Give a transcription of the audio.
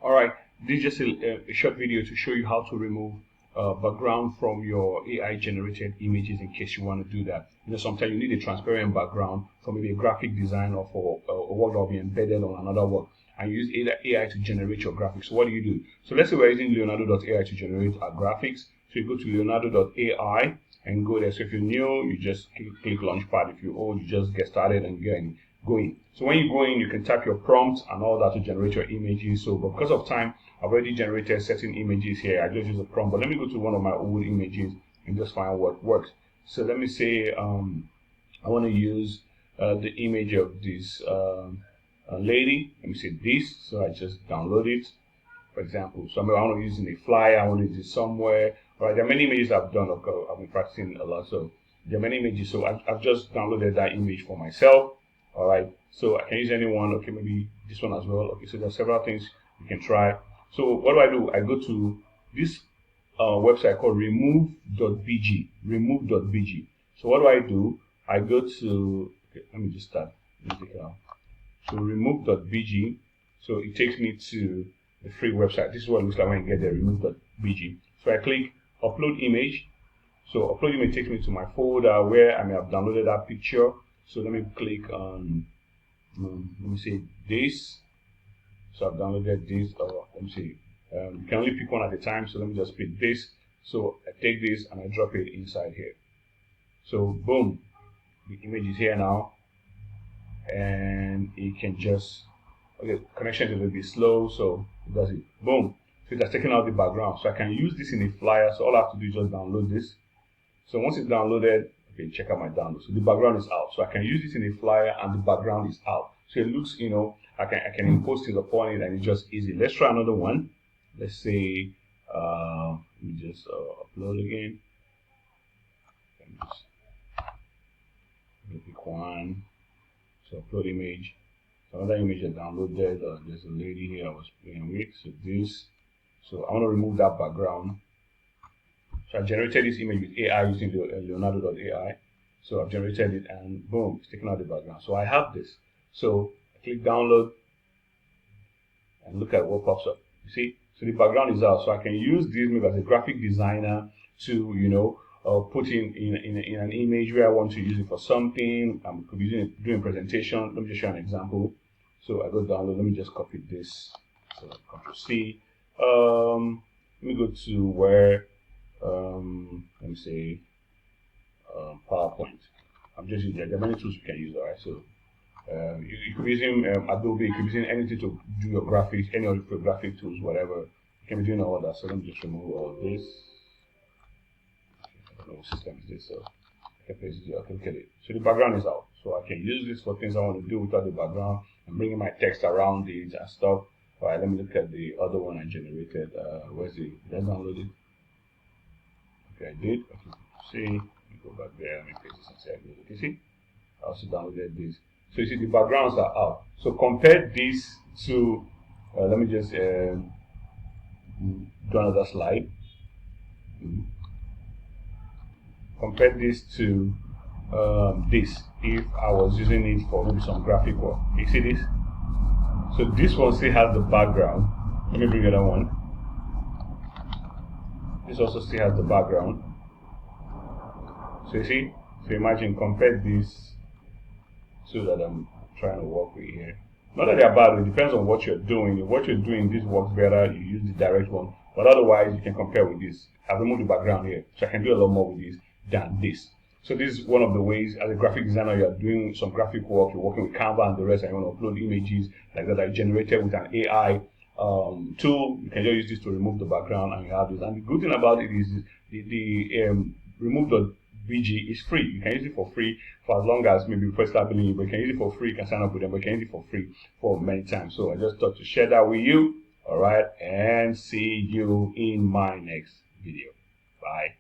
Alright, this is just a short video to show you how to remove background from your AI generated images in case you want to do that. Sometimes you need a transparent background for maybe a graphic design or for a work that will be embedded on another work, and you use AI to generate your graphics. So what do? So let's say we're using Leonardo.ai to generate our graphics. So you go to Leonardo.ai and go there. So if you're new, you just click Launchpad. If you're old, you just get started and go in. So when you go in, you can type your prompt and all that to generate your images. So, but because of time, I've already generated certain images here. I just use a prompt, but let me go to one of my old images and just find what works. So let me say I want to use the image of this lady. Let me say this. So I just download it, for example. So I want to use in a flyer. I want to use it somewhere. All right, there are many images I've done. I've been practicing a lot, so there are many images. So I've just downloaded that image for myself. All right, so I can use any one. Okay, maybe this one as well. Okay, so there are several things you can try. So what do? I go to this website called remove.bg. Remove.bg. So what do? I go to. Okay, let me just start. Let me take it out. So remove.bg. So it takes me to the free website. This is what it looks like when you get there. Remove.bg. So I click upload image. So upload image takes me to my folder where I may have downloaded that picture. So let me click on, let me say this. So I've downloaded this, or let me see, you can only pick one at a time. So let me just pick this. So I take this and I drop it inside here. So boom, the image is here now. And it can just, okay, connection is a little bit slow, so it does it. Boom. So it has taken out the background. So I can use this in a flyer. So all I have to do is just download this. So once it's downloaded, okay, check out my download. So the background is out. So I can use this in a flyer and the background is out. So it looks, I can impose things upon it and it's just easy. Let's try another one. Let's say, let me just upload again. Let me just pick one. So upload image. So another image I downloaded. There's a lady here I was playing with. So this. So I want to remove that background. So I generated this image with AI using the Leonardo.ai. So I've generated it and boom, it's taken out the background. So I have this. So I click download and look at what pops up. You see? So the background is out. So I can use this maybe as a graphic designer to, put in an image where I want to use it for something. I could be using it doing a presentation. Let me just show an example. So I go download. Let me just copy this. So Ctrl C. Let me go to where. Let me say PowerPoint. I'm just using there are many tools you can use. All right, so you could be using Adobe. You could be using anything to do your graphics, any of your graphic tools, whatever. You can be doing all that. So let me just remove all this. I don't know what system is this. So I can look at it. So the background is out. So I can use this for things I want to do without the background and bringing my text around it and stuff. All right, let me look at the other one I generated. Where's the? Let's download it. I did. Okay, see, let me go back there. Let me paste this inside. You see, I also downloaded this. So you see the backgrounds are out. So compare this to, let me just do another slide. Compare this to this. If I was using it for maybe some graphic work, you see this. So this one still has the background. Let me bring another one. This also still has the background. So you see, so imagine compare this to that I'm trying to work with here. Not that they are bad, it depends on what you're doing. If what you're doing, this works better, you use the direct one. But otherwise, you can compare with this. I've removed the background here, so I can do a lot more with this than this. So this is one of the ways, as a graphic designer, you're doing some graphic work, you're working with Canva and the rest, and you want to upload images like that are generated with an AI tool. You can just use this to remove the background and you have this. And the good thing about it is the remove.bg is free. You can use it for free for as long as maybe first start billing, but you can use it for free. You can sign up with them, but you can use it for free for many times. So I just thought to share that with you. All right, and see you in my next video. Bye.